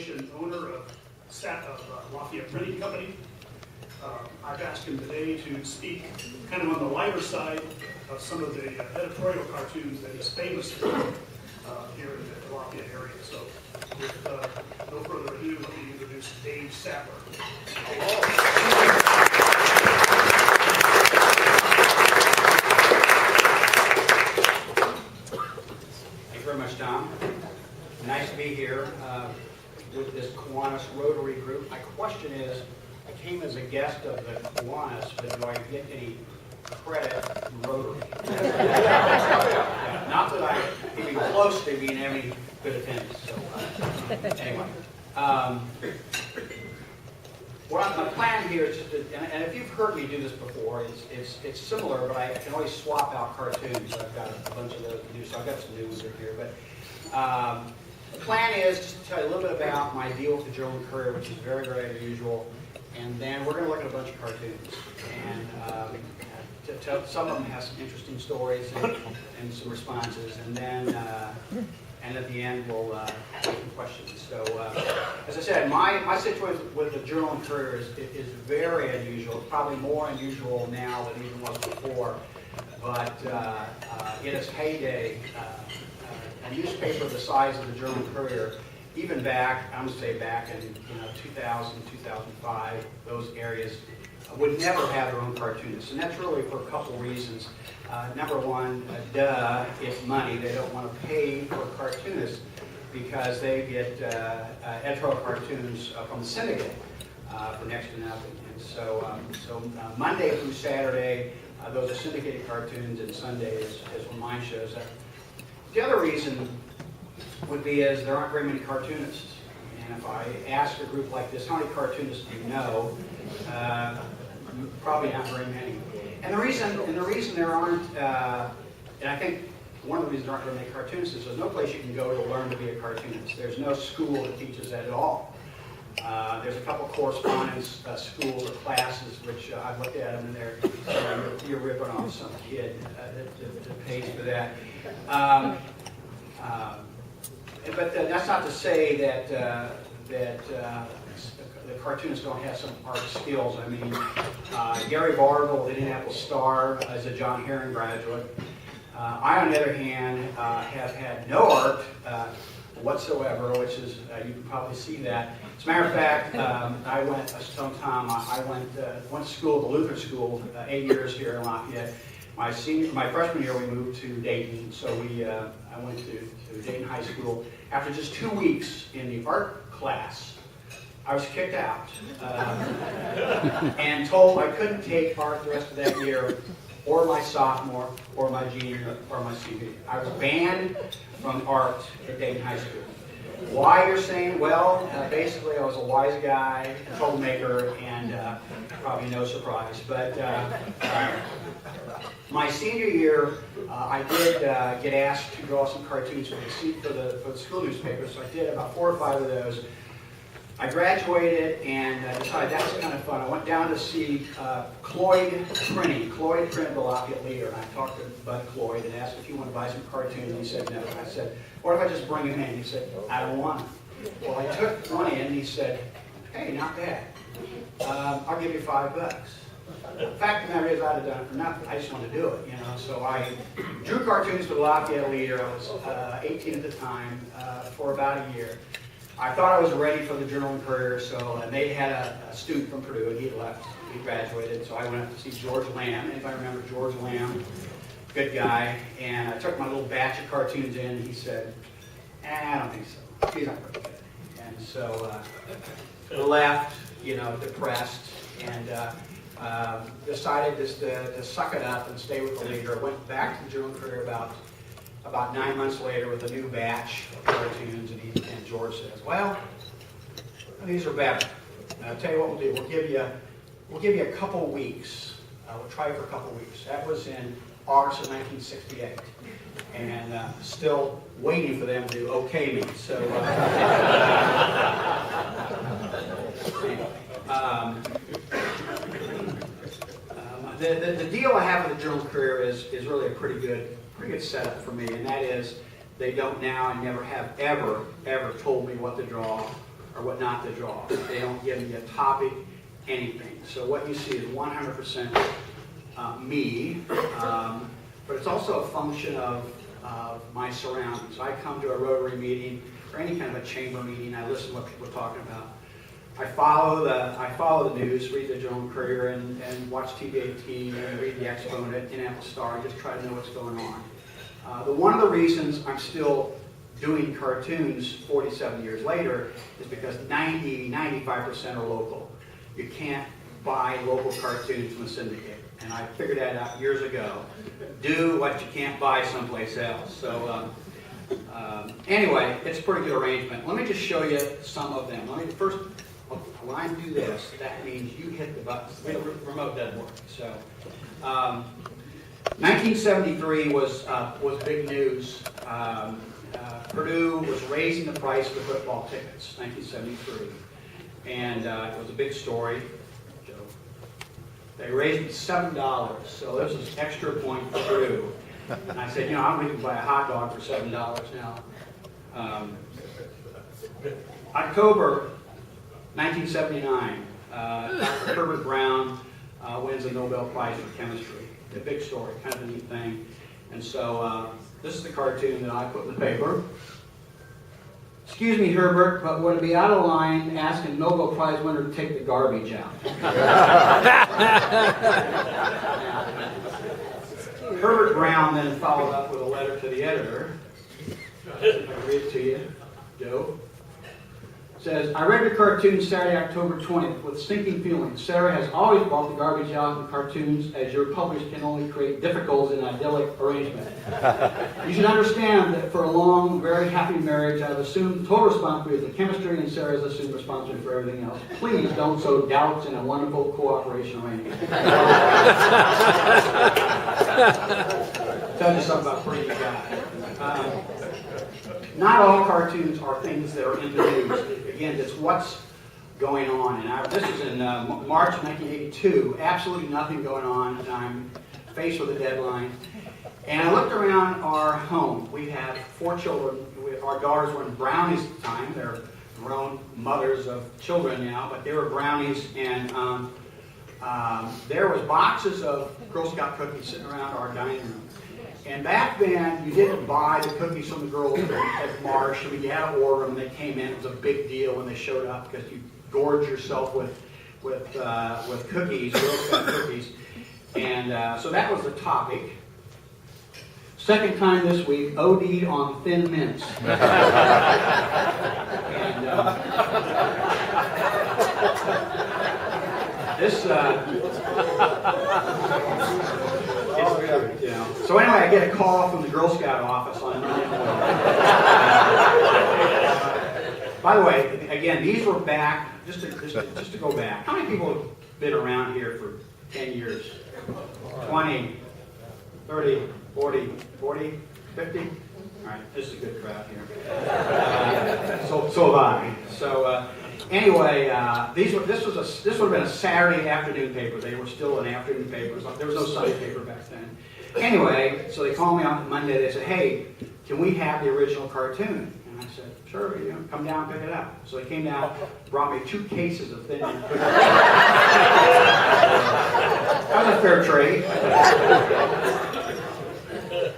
Corporation, owner of Lafayette Printing Company. I've asked him today to speak kind of on the lighter side of some of the editorial cartoons that he's famous for here in the Lafayette area. So with no further ado, let me introduce Dave Statler. Thank you very much, Tom. Nice to be here with this Kiwanis Rotary group. My question is, I came as a guest of the Kiwanis, but do I get any credit from Rotary? Not that I'm even close to being any good attendance. So, anyway. My plan here is just to, and if you've heard me do this before, it's similar, but I can always swap out cartoons. So I've got a bunch of those to do, so I've got some new ones in here. But the plan is just to tell you a little bit about my deal with the Journal and Courier, which is very, very unusual. And then we're going to look at a bunch of cartoons. And some of them have some interesting stories and some responses. And then and at the end, we'll take some questions. So, as I said, my situation with the Journal and Courier is very unusual. It's probably more unusual now than it even was before. But in its heyday, a newspaper the size of the Journal and Courier, even back, I'm going to say back in 2000, 2005, those areas would never have their own cartoonists. And that's really for a couple reasons. Number one, it's money. They don't want to pay for cartoonists because they get editorial cartoons from the syndicate for next to nothing. And so, Monday through Saturday, those are syndicated cartoons, and Sunday is when mine shows up. The other reason would be is there aren't very many cartoonists. And if I ask a group like this, how many cartoonists do you know? Probably not very many. And the reason there aren't, and I think one of the reasons there aren't very many cartoonists is there's no place you can go to learn to be a cartoonist. There's no school that teaches that at all. There's a couple correspondence schools or classes, which I've looked at them, and you're ripping off some kid that pays for that. But that's not to say that the cartoonists don't have some art skills. I mean, Gary Bartle of the Indianapolis Star is a John Herring graduate. I, on the other hand, have had no art whatsoever, which is, you can probably see that. As a matter of fact, I went to school, the Lutheran School, 8 years here in Lafayette. My freshman year, we moved to Dayton, so I went to Dayton High School. After just 2 weeks in the art class, I was kicked out and told I couldn't take art the rest of that year, or my sophomore, or my junior, or my senior year. I was banned from art at Dayton High School. Why, you're saying? Well, basically I was a wise guy, a troublemaker, and probably no surprise. But my senior year, I did get asked to draw some cartoons for the school newspaper, so I did about 4 or 5 of those. I graduated and decided that was kind of fun. I went down to see Cloyd Printing. Cloyd printed the Lafayette Leader, and I talked to Bud Cloyd and asked if he wanted to buy some cartoons, and he said no. And I said, what if I just bring him in? He said, I don't want them. Well, I took one in, and he said, hey, not bad. I'll give you $5. The fact of the matter is I'd have done it for nothing. I just wanted to do it, So I drew cartoons for the Lafayette Leader. I was 18 at the time for about a year. I thought I was ready for the Journal and Courier, and they had a student from Purdue, and he had left. He graduated, so I went up to see George Lamb. Anybody remember George Lamb? Good guy. And I took my little batch of cartoons in, and he said, I don't think so. He's not very good. And so I left, depressed, and decided just to suck it up and stay with the Leader. I went back to the Journal and Courier about 9 months later with a new batch of cartoons, and George says, well, these are better. And I'll tell you what we'll do. We'll give you a couple weeks. We'll try for a couple weeks. That was in August of 1968. And still waiting for them to okay me. So the deal I have with the Journal and Courier is really a pretty good setup for me, and that is they don't now and never have ever told me what to draw or what not to draw. They don't give me a topic, anything. So what you see is 100% me, but it's also a function of my surroundings. I come to a Rotary meeting or any kind of a chamber meeting, I listen to what people are talking about. I follow the news, read the Journal Courier, and watch TV18, and read the Exponent, Indianapolis Star, and just try to know what's going on. One of the reasons I'm still doing cartoons 47 years later is because 90-95% are local. You can't buy local cartoons from a syndicate, and I figured that out years ago. Do what you can't buy someplace else. So anyway, it's a pretty good arrangement. Let me just show you some of them. Let me first. When I do this, that means you hit the button. The remote doesn't work. So, 1973 was big news. Purdue was raising the price of the football tickets, 1973, and it was a big story. They raised it to $7, so this is extra point for Purdue. And I said, I don't even buy a hot dog for $7 now. October 1979, Dr. Herbert Brown wins the Nobel Prize for Chemistry. A big story, kind of a neat thing. And so this is the cartoon that I put in the paper. Excuse me, Herbert, but would it be out of line asking a Nobel Prize winner to take the garbage out? Herbert Brown then followed up with a letter to the editor. If I can read it to you. Joe. Says, I read your cartoon Saturday, October 20th with sinking feelings. Sarah has always brought the garbage out in cartoons as your publisher can only create difficulties in an idyllic arrangement. You should understand that for a long, very happy marriage, I've assumed total responsibility for the chemistry and Sarah's assumed responsibility for everything else. Please don't sow doubts in a wonderful cooperation arrangement. Tell you something about a pretty good guy. Not all cartoons are things that are in the news. Again, it's what's going on. And this is in March 1982. Absolutely nothing going on, and I'm faced with a deadline. And I looked around our home. We have 4 children. Our daughters were in brownies at the time. They're grown mothers of children now, but they were brownies. And there was boxes of Girl Scout cookies sitting around our dining room. And back then, you didn't buy the cookies from the girls at Marsh. I mean, you had to order them. They came in. It was a big deal when they showed up because you gorged yourself with cookies, Girl Scout cookies. And so that was the topic. Second time this week, OD'd on Thin Mints. And this. So anyway, I get a call from the Girl Scout office on Monday morning. By the way, again, these were back, just to go back. How many people have been around here for 10 years? 20, 30, 40, 50? All right, this is a good crowd here. So have I. So anyway, this would have been a Saturday afternoon paper. They were still an afternoon paper. There was no Sunday paper back then. Anyway, so they called me on Monday. They said, "Hey, can we have the original cartoon?" And I said, "Sure, come down and pick it up." So they came down, brought me 2 cases of Thin Mint cookies. That was a fair trade.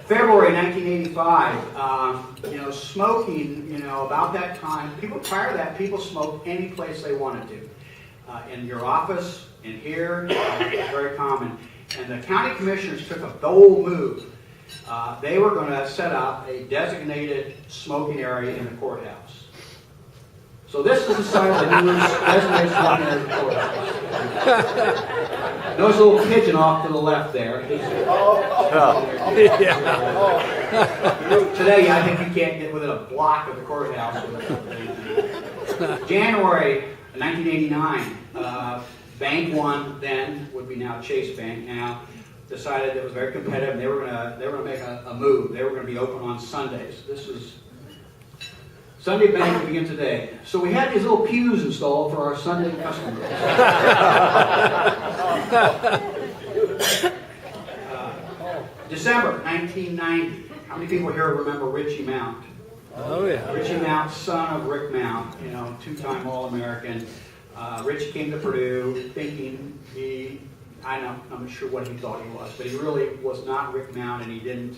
February 1985, smoking, about that time, prior to that, people smoked any place they wanted to. In your office, in here, it's very common. And the county commissioners took a bold move. They were going to set up a designated smoking area in the courthouse. So this is the site of the new designated smoking area in the courthouse. Notice a little pigeon off to the left there. Today, I think you can't get within a block of the courthouse. January 1989, Bank One, then would be now Chase Bank, now decided it was very competitive, and they were going to make a move. They were going to be open on Sundays. This is Sunday Bank will begin today. So we had these little pews installed for our Sunday customers. December 1990. How many people here remember Richie Mount? Oh, yeah. Richie Mount, son of Rick Mount, you know, two-time All-American. Richie came to Purdue thinking I'm not sure what he thought he was, but he really was not Rick Mount, and he didn't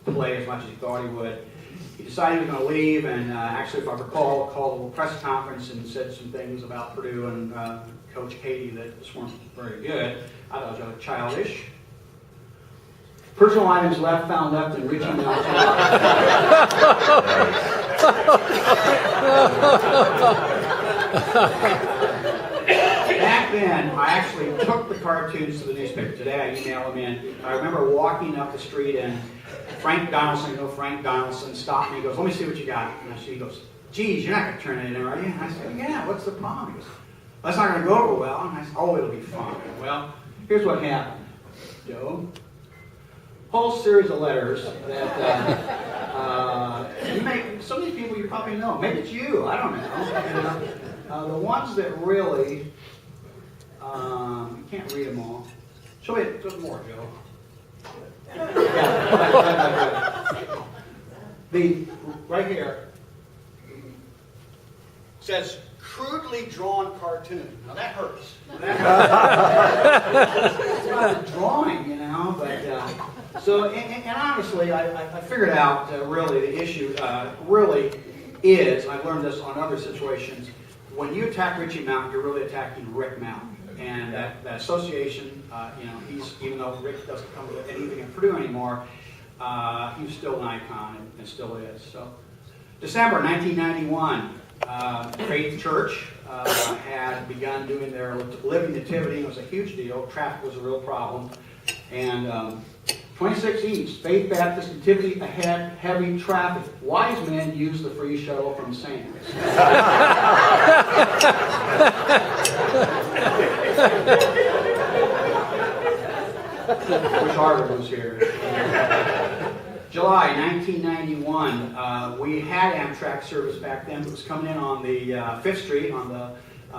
play as much as he thought he would. He decided he was going to leave, and actually, if I recall, called a little press conference and said some things about Purdue and Coach Katie that just weren't very good. I thought it was childish. Personal items left, found left, and Richie Mount. Back then, I actually took the cartoons to the newspaper. Today, I email them in. I remember walking up the street, and Frank Donaldson, stopped me. He goes, "Let me see what you got." And he goes, "Geez, you're not going to turn it in, are you?" And I said, "Yeah, what's the problem?" He goes, "That's not going to go over well." And I said, "Oh, it'll be fine." Well, here's what happened, Joe. Whole series of letters that some of these people you probably know. Maybe it's you. I don't know. And, the ones that really, you can't read them all. Show me some more, Joe. The right here says crudely drawn cartoon. Now that hurts. It's not a drawing, you know, but so and honestly, I figured out really the issue really is. I've learned this on other situations. When you attack Richie Mount, you're really attacking Rick Mount, and that association. You know, even though Rick doesn't come to anything at Purdue anymore, he was still an icon and still is. So, December 1991. Faith Church had begun doing their Living Nativity. It was a huge deal. Traffic was a real problem. And 26 East, Faith Baptist Nativity ahead, heavy traffic. Wise men use the free shuttle from Sam's. Wish Harvard was here. July 1991, we had Amtrak service back then. It was coming in on the 5th Street on the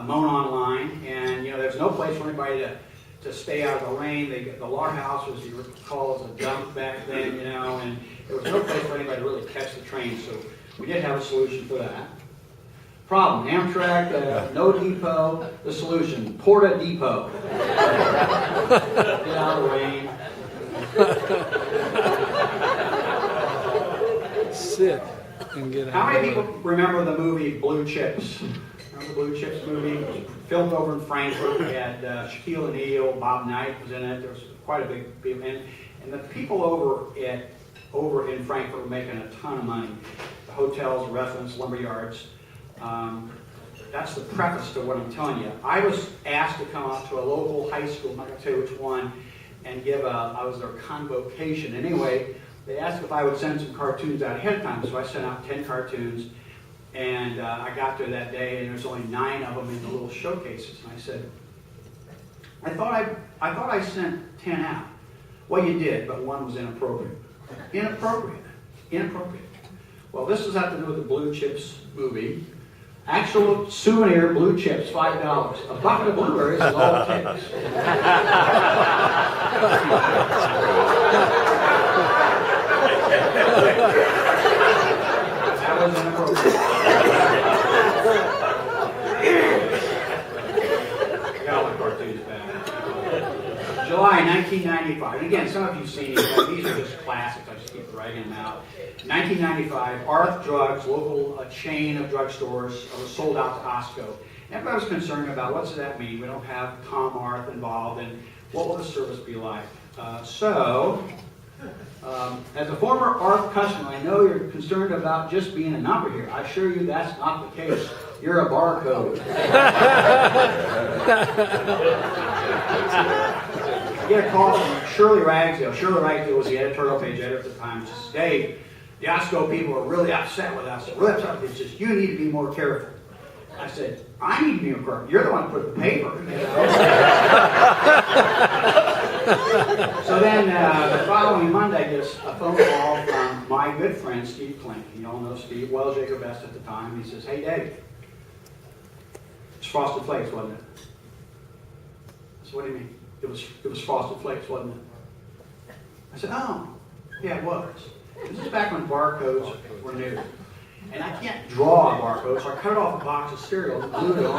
Monon line, and you know there's no place for anybody to stay out of the rain. The Law House was, you recall, was a dump back then, you know, and there was no place for anybody to really catch the train. So we did have a solution for that. Problem: Amtrak, no depot. The solution: Porta Depot. Get out of the rain. Sit and get out. How many people remember the movie Blue Chips? Remember the Blue Chips movie? It was filmed over in Frankfurt. We had Shaquille O'Neal, Bob Knight was in it. There was quite a big and the people over in Frankfurt were making a ton of money. The hotels, restaurants, lumber yards. That's the preface to what I'm telling you. I was asked to come out to a local high school, I'm not going to tell you which one, and I was their convocation. Anyway, they asked if I would send some cartoons out ahead of time, so I sent out 10 cartoons, and I got there that day, and there's only 9 of them in the little showcases, and I said, I thought I sent 10 out. Well, you did, but 1 was inappropriate. Inappropriate. Well, this has had to do with the Blue Chips movie. Actual souvenir Blue Chips, $5. A bucket of blueberries is all it takes. That was inappropriate. Got all the cartoons back. July 1995. And again, some of you have seen these. These are just classics. I just keep writing them out. 1995, Arth Drugs, local chain of drugstores, was sold out to Osco. Everybody was concerned about what does that mean? We don't have Tom Arth involved, and what will the service be like? As a former Arth customer, I know you're concerned about just being a number here. I assure you that's not the case. You're a barcode. I get a call from Shirley Ragsdale. Shirley Ragsdale was the editorial page editor at the time. She says, "Dave, the Osco people are really upset with us. Really upset with us. It's just, you need to be more careful." I said, "I need to be more careful. You're the one who put the paper." You know? So then the following Monday, I get a phone call from my good friend, Steve Klink. You all know Steve, well, Jacob Best at the time. He says, "Hey, Dave, it's Frosted Flakes, wasn't it?" I said, "What do you mean?" It was Frosted Flakes, wasn't it? I said, "Oh, yeah, it was." This is back when barcodes were new. And I can't draw a barcode, so I cut it off a box of cereal and glued it on.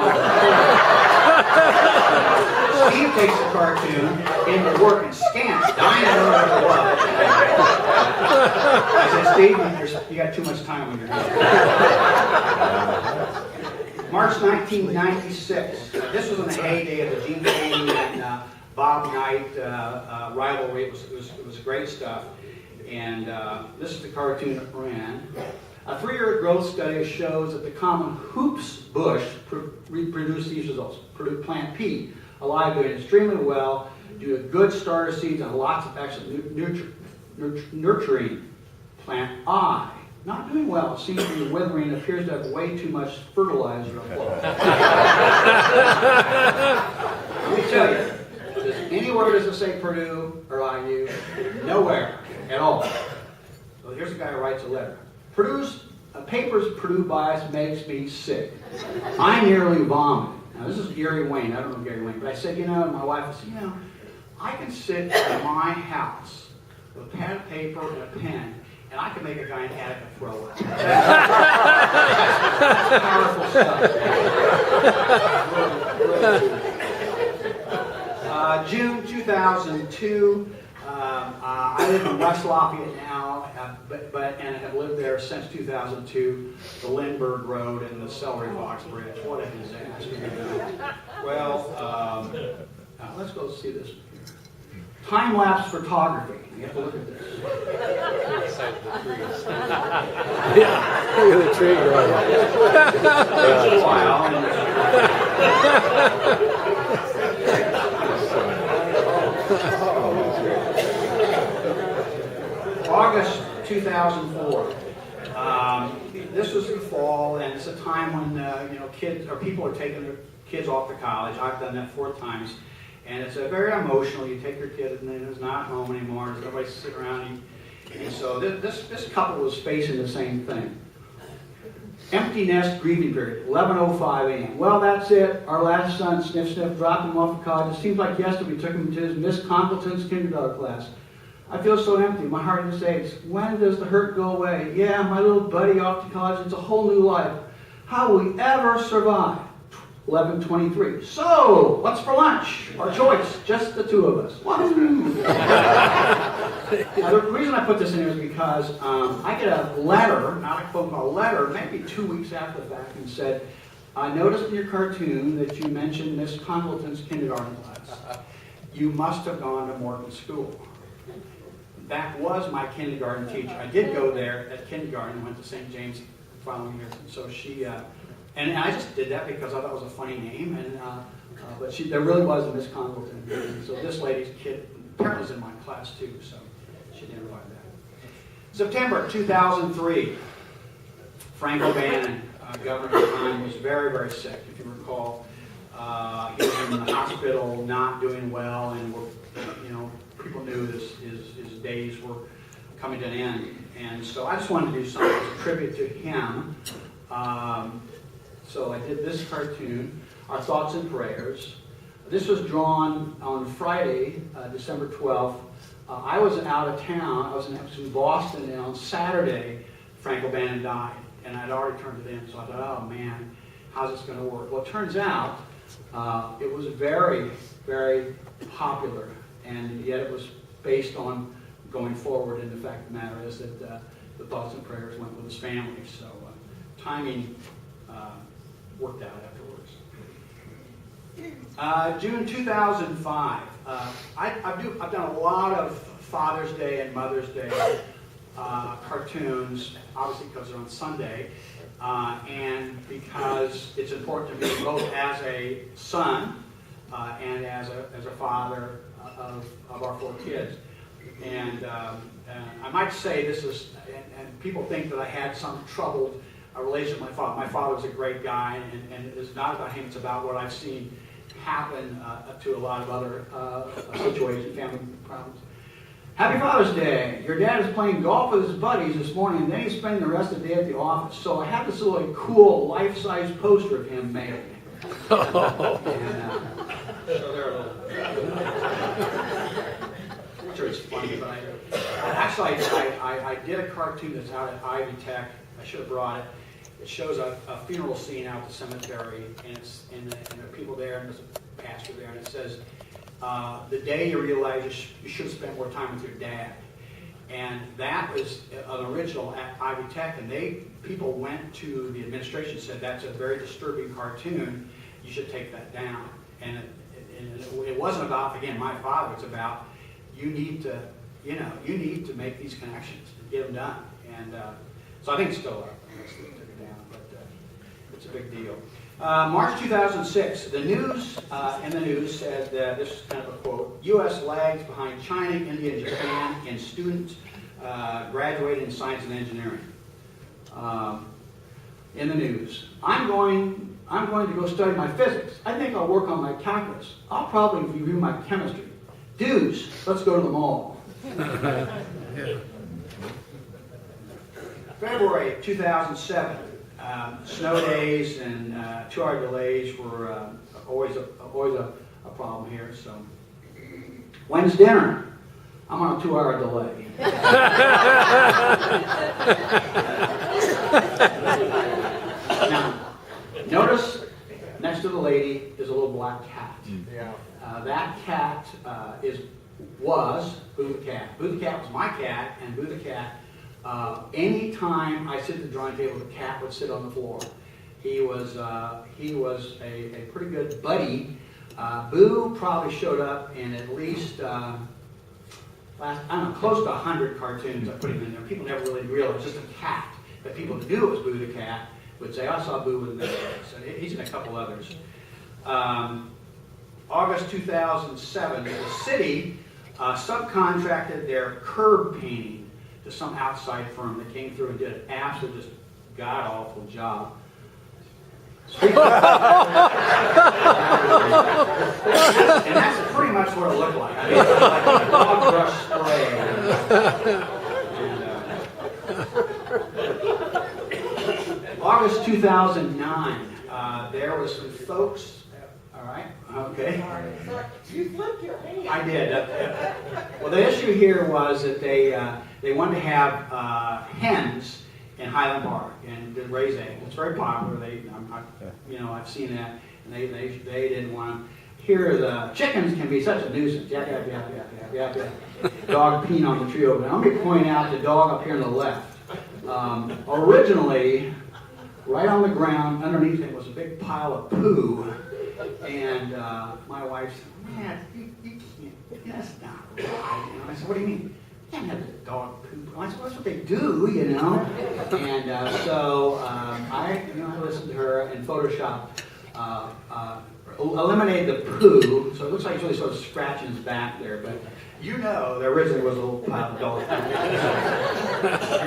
Steve takes the cartoon into work and scans, dying to know what it was. I said, Steve, you got too much time on your hands. March 1996. This was in the heyday of the Gene Chaney and Bob Knight rivalry. It was great stuff. And this is the cartoon that ran. A 3-year growth study shows that the common hoops bush reproduced these results. Plant P, alive, doing extremely well due to good starter seeds and lots of excellent nurturing. Plant I, not doing well, seems to be withering, appears to have way too much fertilizer. Let me tell you, anywhere does it say Purdue or IU? Nowhere at all. So here's a guy who writes a letter. Paper's Purdue bias makes me sick. I nearly vomited. Now this is Gary Wayne. I don't know Gary Wayne, but I said, my wife, I said, I can sit in my house with a pad of paper and a pen, and I can make a guy in Attica throw it. That's powerful stuff. June 2002. I live in West Lafayette now, and have lived there since 2002. The Lindbergh Road and the Celery Box Bridge. What a disaster! Well, let's go see this. Time-lapse photography. You have to look at this. Yeah, look at the tree growing. Takes a while. August 2004. This was the fall, and it's a time when kids or people are taking their kids off to college. I've done that 4 times, and it's very emotional. You take your kid, and then it's not home anymore. There's nobody sitting around. And so this couple was facing the same thing. Empty nest grieving period, 11:05 a.m. Well, that's it. Our last son, sniff, dropped him off at college. It seems like yesterday we took him to his Miss Congleton's kindergarten class. I feel so empty. My heart just aches. When does the hurt go away? Yeah, my little buddy off to college. It's a whole new life. How will we ever survive? 11:23. So, what's for lunch? Our choice. Just the 2 of us. Now, the reason I put this in here is because I get a letter, not a phone call, a letter, maybe 2 weeks after the fact, and said, I noticed in your cartoon that you mentioned Miss Congleton's kindergarten class. You must have gone to Morton School. That was my kindergarten teacher. I did go there at kindergarten and went to St. James the following year. So she, and I just did that because I thought it was a funny name. And but there really was a Miss Congleton. And so this lady's kid apparently was in my class too. So she didn't realize that. September 2003. Frank O'Bannon, governor at the time, was very, very sick. If you recall, he was in the hospital, not doing well, and people knew his days were coming to an end. And so I just wanted to do something as a tribute to him. So I did this cartoon, Our Thoughts and Prayers. This was drawn on Friday, December 12th. I was out of town. I was in Boston, and on Saturday, Frank O'Bannon died. And I'd already turned it in, so I thought, oh man, how's this going to work? Well, it turns out it was very, very popular, and yet it was based on going forward. And the fact of the matter is that the thoughts and prayers went with his family, so timing worked out afterwards. June 2005. I've done a lot of Father's Day and Mother's Day cartoons, obviously because they're on Sunday, and because it's important to me both as a son and as a father of our 4 kids. And I might say this is, and people think that I had some troubled relationship with my father. My father was a great guy, and it's not about him, it's about what I've seen happen to a lot of other situations, family problems. Happy Father's Day. Your dad is playing golf with his buddies this morning, and then he's spending the rest of the day at the office. So I have this really cool life-size poster of him made. So there it is. I'm sure it's funny, but I did a cartoon that's out at Ivy Tech should have brought it. It shows a funeral scene out at the cemetery, and there are people there, and there's a pastor there, and it says, the day you realize you should spend more time with your dad. And that was an original at Ivy Tech, and people went to the administration and said, that's a very disturbing cartoon, you should take that down. And it wasn't about, again, my father, it's about, you need to make these connections and get them done. And so I think it's still up. I still took it down, but it's a big deal. March 2006, the news said, this is kind of a quote, U.S. lags behind China, India, and Japan in students graduating in science and engineering. In the news, I'm going to go study my physics. I think I'll work on my calculus. I'll probably review my chemistry. Dudes, let's go to the mall. February 2007. Snow days and 2-hour delays were always a problem here. So, when's dinner? I'm on a 2-hour delay. Now, notice next to the lady is a little black cat. Yeah. That cat was Boo the cat. Boo the cat was my cat, and Boo the cat. Anytime I sit at the drawing table, the cat would sit on the floor. He was a pretty good buddy. Boo probably showed up in at least close to 100 cartoons. I put him in there. People never really realized just a cat. But people who knew it was Boo the cat would say, "I saw Boo in there." So he's in a couple others. August 2007, the city subcontracted their curb painting to some outside firm that came through and did an absolute just god-awful job. And that's pretty much what it looked like. I mean, it was like a dog brush spray. August 2009, there was some folks. All right, okay. You flipped your hand. I did. Well, the issue here was that they wanted to have hens in Highland Park and to raise eggs. It's very popular. I've seen that, and they didn't want to hear the chickens can be such a nuisance. Yap, yap, yap, yap, yap, yap, yap. Dog peeing on the tree over there. Let me point out the dog up here on the left. Originally, right on the ground underneath it was a big pile of poo. And my wife said, "Man, you can't, that's not right." I said, "What do you mean? You can't have the dog poop." I said, "Well, that's what they do, And so I listened to her and Photoshopped, eliminated the poo, so it looks like he's really sort of scratching his back there. But there originally was a little pile of dog poop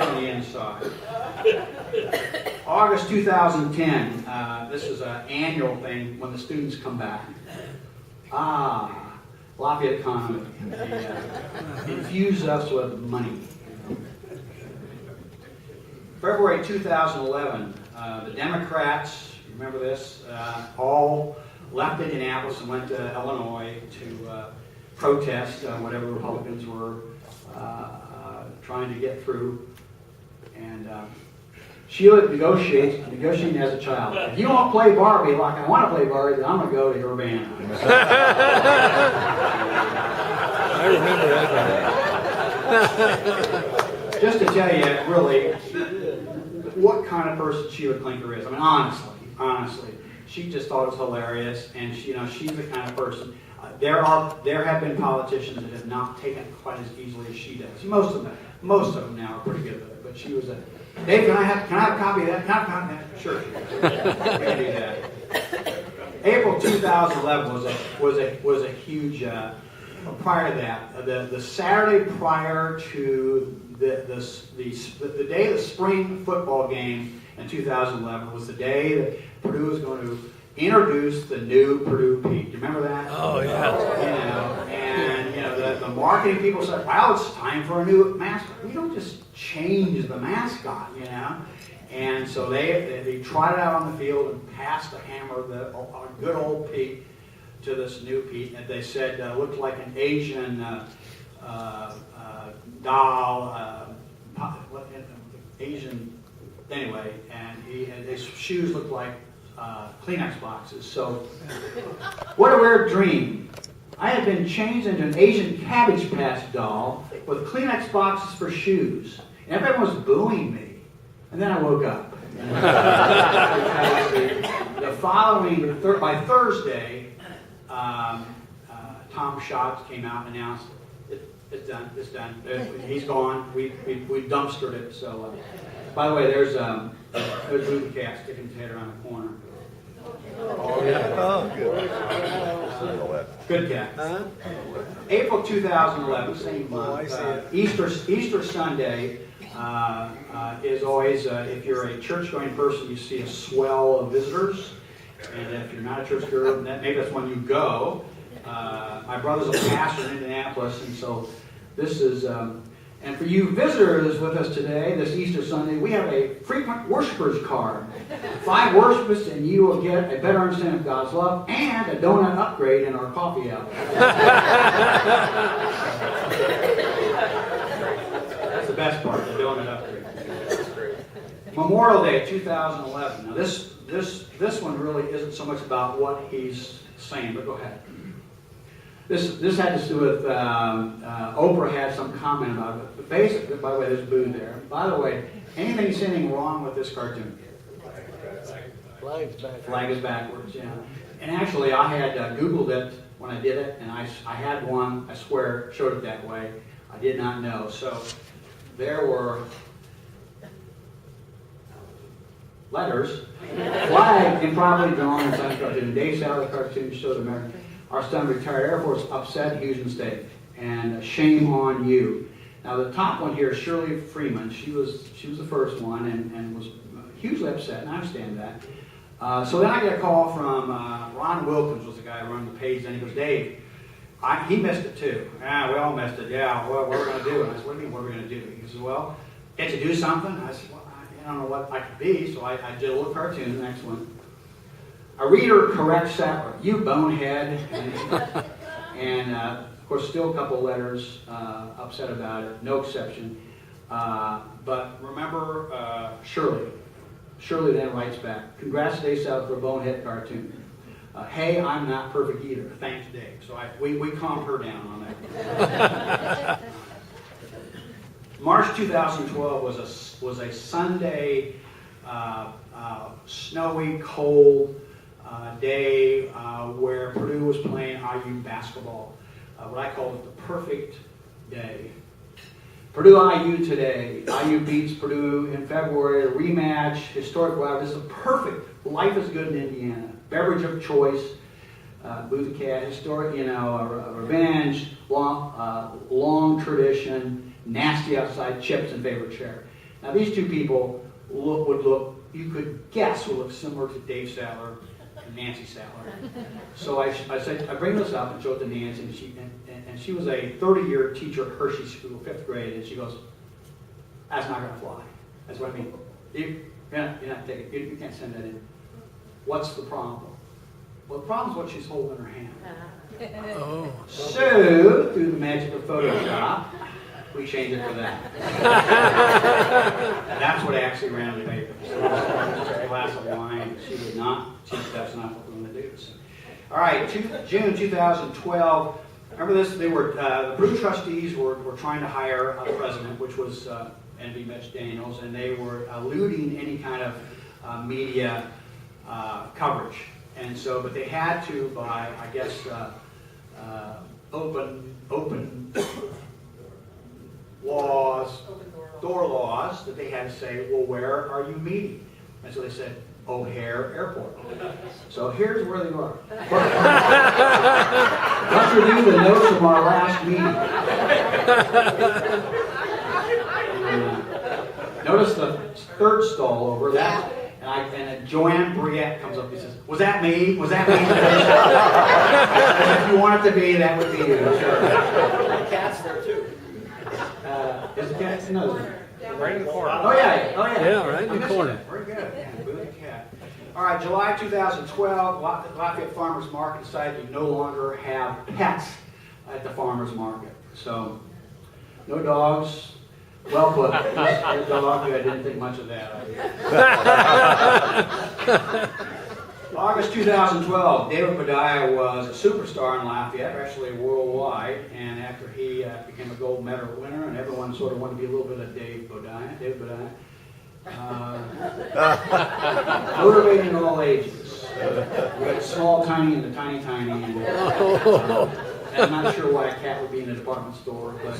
on the inside. August 2010, this is an annual thing when the students come back. Lafayette economy. They infuse us with money. February 2011, the Democrats, remember this, all left Indianapolis and went to Illinois to protest whatever Republicans were trying to get through. And Sheila negotiating as a child. If you don't play Barbie like I want to play Barbie, then I'm going to go to Urbana. I remember that. Just to tell you, really, what kind of person Sheila Clinker is. I mean, honestly, she just thought it was hilarious, and she's the kind of person. There have been politicians that have not taken it quite as easily as she does. Most of them now are pretty good with it, but she was a. Dave, can I have a copy of that? Can I have a copy of that? Sure. We can do that. April 2011 was a huge. Prior to that, the Saturday prior to the day of the spring football game in 2011 was the day that Purdue was going to introduce the new Purdue Pete. Do you remember that? Oh yeah. The marketing people said, "Well, it's time for a new mascot." We don't just change the mascot, And so they tried it out on the field and passed the hammer, a good old Pete, to this new Pete, and they said looked like an Asian doll, Asian anyway, and his shoes looked like Kleenex boxes. So, what a weird dream. I had been changed into an Asian Cabbage Patch doll with Kleenex boxes for shoes. And everyone was booing me. And then I woke up. The following, by Thursday, Tom Schatz came out and announced, it's done, he's gone, we dumpstered it. So, by the way, there's Booty Cat sticking his head around the corner. Oh, yeah. Oh, good. Good cat. Huh? April 2011, same month. Easter Sunday is always, if you're a church-going person, you see a swell of visitors. And if you're not a church-goer, maybe that's when you go. My brother's a pastor in Indianapolis, and so this is... and for you visitors with us today, this Easter Sunday, we have a frequent worshipers card. 5 worshipers, and you will get a better understanding of God's love and a donut upgrade in our coffee hour. That's the best part, the donut upgrade. Memorial Day 2011. Now this one really isn't so much about what he's saying, but go ahead. This had to do with, Oprah had some comment about it. But basically, by the way, there's Boo there. By the way, anything wrong with this cartoon? Flag's back. Flag is backwards, yeah. And actually, I had Googled it when I did it, and I had one, I swear, showed it that way. I did not know. So there were letters, flag improperly drawn inside the cartoon. Dave Statler cartoon showed American. Our son, retired Air Force, upset, huge mistake, and shame on you. Now the top one here is Shirley Freeman. She was the first one and was hugely upset, and I understand that. So then I get a call from Ron Wilkins, was the guy running the page, and he goes, Dave, he missed it too. Yeah, we all missed it. Yeah, well, what are we going to do? And I said, what do you mean, what are we going to do? He says, well, can't you do something? I said, well, I don't know what I could be, so I did a little cartoon, the next one. A reader corrects Statler, you bonehead. And of course, still a couple of letters upset about it, no exception. But remember Shirley. Shirley then writes back, congrats Dave Statler for a bonehead cartoon. Hey, I'm not perfect either. Thanks, Dave. So we calmed her down on that. March 2012 was a Sunday, snowy, cold day where Purdue was playing IU basketball. What I call it the perfect day. Purdue IU today. IU beats Purdue in February. A rematch, historic. Wow, this is a perfect. Life is good in Indiana. Beverage of choice. Boo the Cat, historic. A revenge. Long tradition. Nasty outside. Chips and favorite chair. Now these two people would look. You could guess would look similar to Dave Statler and Nancy Statler. So I said I bring this up and show it to Nancy, and she was a 30-year teacher at Hershey School, 5th grade, and she goes, "That's not going to fly." That's what I mean. You're not taking. You can't send that in. What's the problem? Well, the problem is what she's holding in her hand. Oh. So through the magic of Photoshop, we changed it to that. That's what actually ran on the paper. So just a glass of wine. She would not. That's not what we're going to do. So, all right, June 2012. Remember this? They were the Purdue trustees were trying to hire a president, which was N.B. Mitch Daniels, and they were eluding any kind of media coverage. And so, but they had to by, I guess, open laws, door laws, that they had to say, well, where are you meeting? And so they said, O'Hare Airport. So here's where they are. Let's review the notes from our last meeting. Notice the third stall over that. And Joanne Briette comes up and says, was that me? Was that me? If you want it to be, that would be you. Sure. The cat's there too. Is the cat? No. Right in the corner. Oh yeah. Yeah, right in the corner. Very good. Yeah, Boo the Cat. All right, July 2012, Lafayette Farmers Market decided to no longer have pets at the farmers market. So, no dogs, Well put. This dog, I didn't think much of that. August 2012, David Padilla was a superstar in Lafayette, actually worldwide, and after he became a gold medal winner, and everyone sort of wanted to be a little bit of David Padilla. Motivating all ages. We got small, tiny, and the tiny, tiny. And, I'm not sure why a cat would be in a department store, but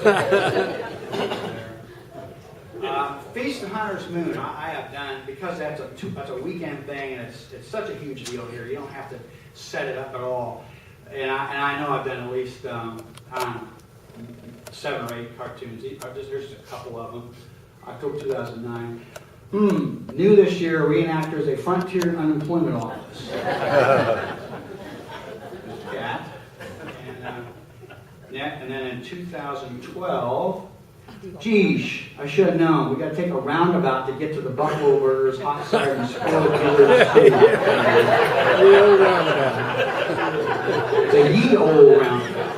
Feast of Hunter's Moon, I have done, because that's a weekend thing, and it's such a huge deal here. You don't have to set it up at all. And I know I've done at least, I don't know, 7 or 8 cartoons. There's just a couple of them. October 2009. New this year, reenactors a frontier unemployment office. There's that. And then in 2012, geesh, I should have known. We got to take a roundabout to get to the Buffalo Burgers, hot cider, and spoiled killers. The old roundabout. It's a ye old roundabout.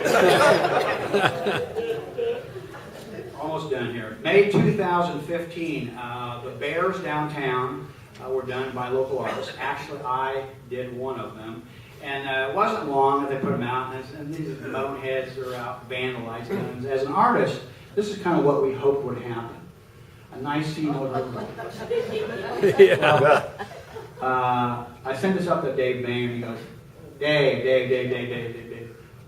Almost done here. May 2015, the Bears downtown were done by local artists. Actually, I did one of them. And it wasn't long that they put them out, and these boneheads are out vandalizing them. As an artist, this is kind of what we hoped would happen. A nice scene with Yeah. I sent this up to Dave Bain, and he goes, Dave,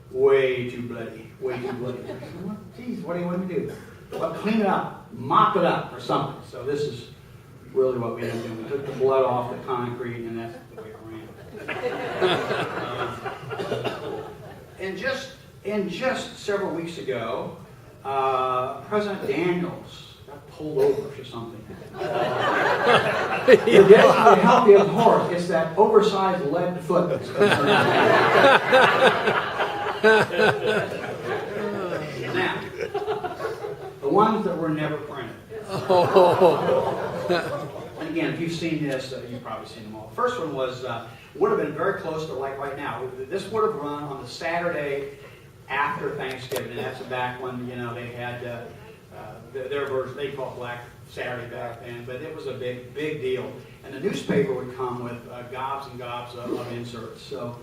way too bloody. I said, well, geez, what do you want me to do? Well, clean it up, mop it up, or something. So this is really what we ended up doing. We took the blood off the concrete, and that's the way it ran. And just several weeks ago, President Daniels got pulled over for something. Forget how healthy of horse. It's that oversized lead foot that's Now, the ones that were never printed. And again, if you've seen this, you've probably seen them all. The first one was would have been very close to like right now. This would have run on the Saturday after Thanksgiving, and that's back when they had their version. They called it Black Saturday back then, but it was a big deal. And the newspaper would come with gobs and gobs of inserts. So,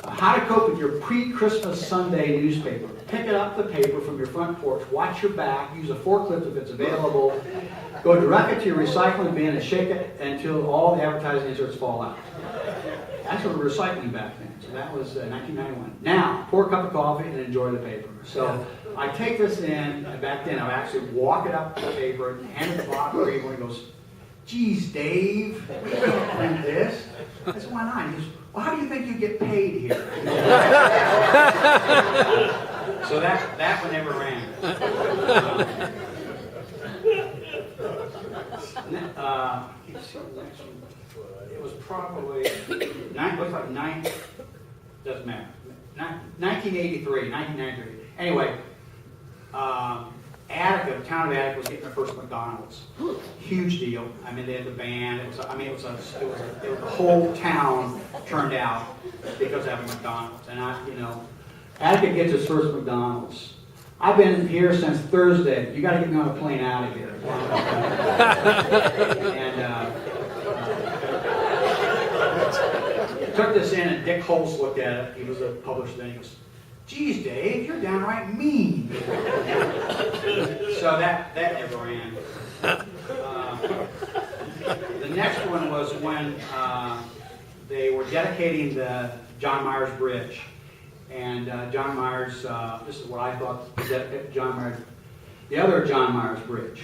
how to cope with your pre-Christmas Sunday newspaper? Pick it up the paper from your front porch. Watch your back. Use a forklift if it's available. Go direct it to your recycling bin and shake it until all the advertising inserts fall out. That's what we're recycling back then. So that was 1991. Now, pour a cup of coffee and enjoy the paper. So I take this in, and back then I would actually walk it up to the paper and hand it to Bob Reed when he goes, geez, Dave, we can't print this. I said, why not? He goes, well, how do you think you get paid here? So that one never ran. It was probably doesn't matter. 1993. Anyway, Attica, the town of Attica was getting their first McDonald's. Huge deal. I mean, they had the band. It was the whole town turned out because of having McDonald's. And Attica gets its first McDonald's. I've been here since Thursday. You got to get me on a plane out of here. And took this in, and Dick Holtz looked at it. He was a publisher then. He goes, geez, Dave, you're downright mean. So that never ran. The next one was when they were dedicating the John Myers Bridge. And John Myers, this is what I thought, John Myers, the other John Myers Bridge.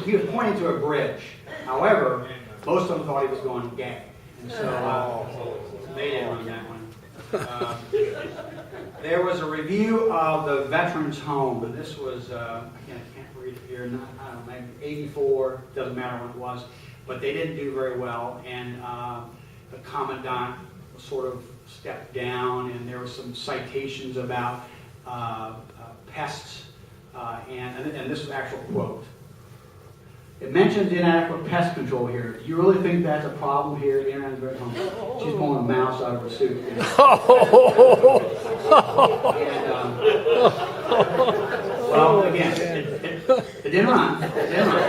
He was pointing to a bridge. However, most of them thought he was going gay. And so they didn't run that one. There was a review of the Veterans Home, and this was, I can't read it here, I don't know, maybe 84, doesn't matter what it was, but they didn't do very well, and the commandant sort of stepped down, and there were some citations about pests, and this is an actual quote. It mentions inadequate pest control here. Do you really think that's a problem here? Inadequate home. She's pulling a mouse out of her suit. And, well, again, it didn't run. It didn't run.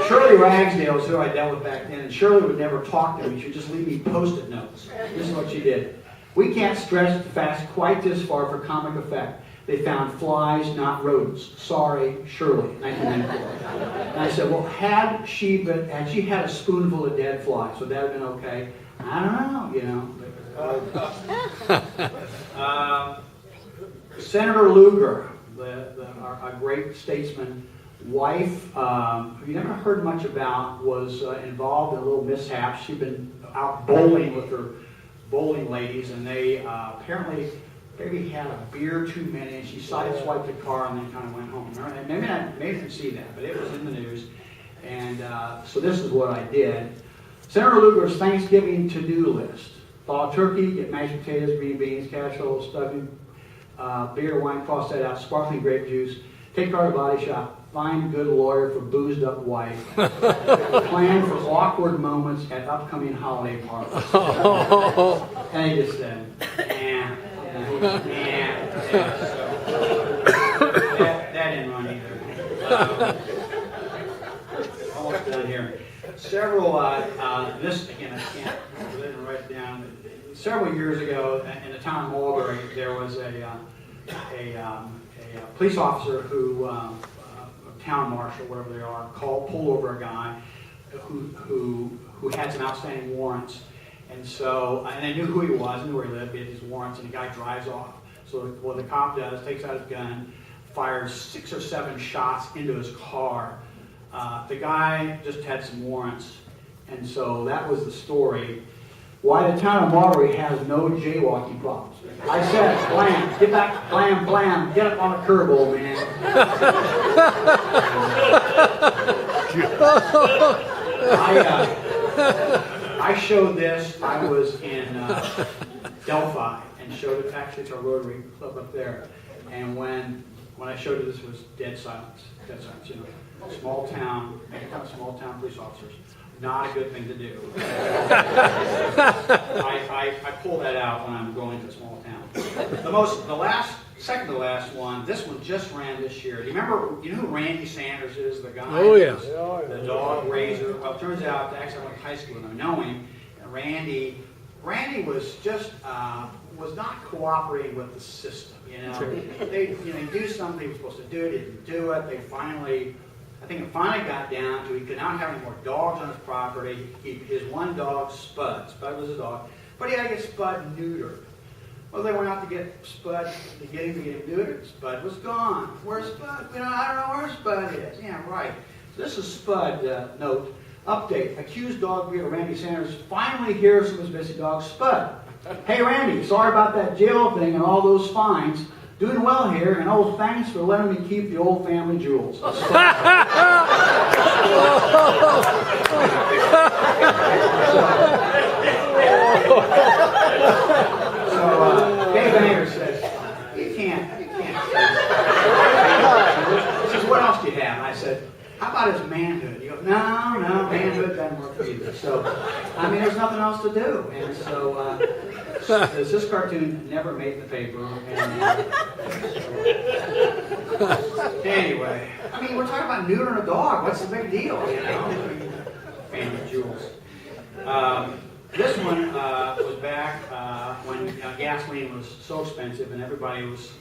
Shirley Ragsdale is who I dealt with back then, and Shirley would never talk to me. She'd just leave me Post-it notes. This is what she did. We can't stretch the facts quite this far for comic effect. They found flies, not rodents. Sorry, Shirley, 1994. And I said, well, had she had a spoonful of dead flies, would that have been okay? I don't know, Senator Lugar, our great statesman, wife, who you never heard much about, was involved in a little mishap. She'd been out bowling with her bowling ladies, and they apparently maybe had a beer too many, and she sideswiped the car and then kind of went home. And maybe I didn't see that, but it was in the news. And so this is what I did. Senator Lugar's Thanksgiving to-do list. Thaw turkey, get mashed potatoes, green beans, casserole, stuffing, beer, wine, cross that out, sparkling grape juice, take car to body shop, find good lawyer for boozed up wife, plan for awkward moments at upcoming holiday parties. And he just said, that didn't run either. Almost done here. Several, this again, I didn't write it down. Several years ago, in the town of Mulberry, there was a police officer who, town marshal, whatever they are, pulled over a guy who had some outstanding warrants. And so, and they knew who he was, knew where he lived, he had his warrants, and the guy drives off. So what the cop does, takes out his gun, fires 6 or 7 shots into his car. The guy just had some warrants, and so that was the story. Why the town of Mulberry has no jaywalking problems. I said, blam, get back, blam, blam, get up on a curb, old man. I showed this, I was in Delphi, and showed it actually to our Rotary club up there. And when I showed it, this was dead silence, you know. Small town, small town police officers. Not a good thing to do. I pull that out when I'm going to a small town. Second to last one, this one just ran this year. Do you know who Randy Sanders is, the guy? Oh, yeah. The dog raiser. Well, it turns out, actually I went to high school and I know him. And Randy was just, was not cooperating with the system, you know. They do something they were supposed to do, didn't do it. I think it finally got down to he could not have any more dogs on his property. His one dog, Spud was his dog, but he had to get Spud neutered. Well, they went out to get Spud, to get him neutered. Spud was gone. Where's Spud? I don't know where Spud is. Yeah, right. So this is Spud note. Update. Accused dog breeder Randy Sanders finally hears from his missing dog, Spud. Hey, Randy, sorry about that jail thing and all those fines. Doing well here, and oh, thanks for letting me keep the old family jewels. So, Dave Banger says, you can't. He says, what else do you have? I said, how about his manhood? He goes, no, manhood doesn't work either. So, there's nothing else to do. And so, this cartoon never made the paper. Anyway, we're talking about neutering a dog. What's the big deal, you know? Family jewels. This one was back when gasoline was so expensive and everybody was,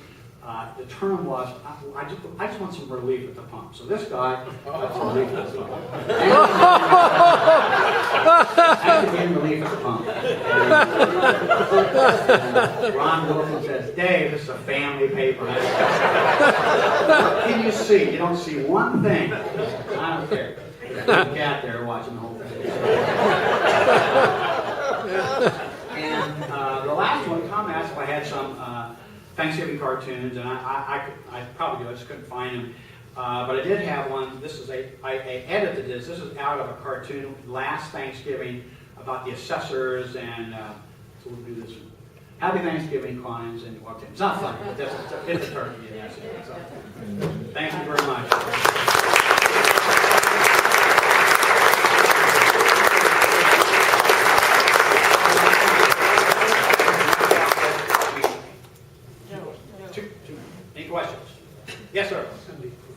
the term was, I just want some relief at the pump. So this guy got some relief at the pump. Actually getting relief at the pump. And Ron Wilson says, Dave, this is a family paper. What can you see? You don't see one thing. I don't care. There's a cat there watching the whole thing. And the last one, Tom asked if I had some Thanksgiving cartoons, and I probably do. I just couldn't find them. But I did have one. I edited this. This is out of a cartoon last Thanksgiving about the assessors, and so we'll do this one. Happy Thanksgiving, Kiwanis, and well, it's not funny, but it's a turkey. Yes, so, thank you very much.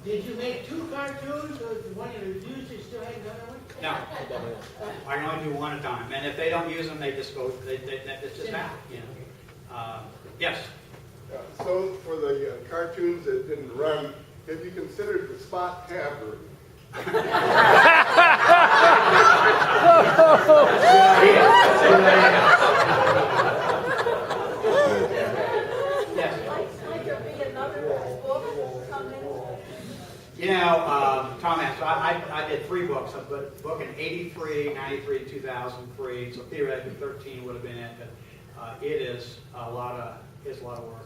Did you make 2 cartoons, or the one you refused, you still hadn't done one? No, I can only do one at a time, and if they don't use them, they just go, it's just that, you know. Yes? So for the cartoons that didn't run, have you considered the spot tabber? Might there be another book coming? You know, Tom asked, so I did 3 books. I put a book in 83, 93, 2003, so theoretically 13 would have been it, but it is a lot of work.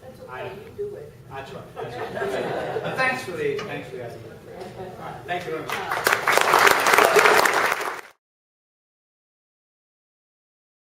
That's okay, you do it. That's right. That's right. But thanks for the idea. All right, thank you very much.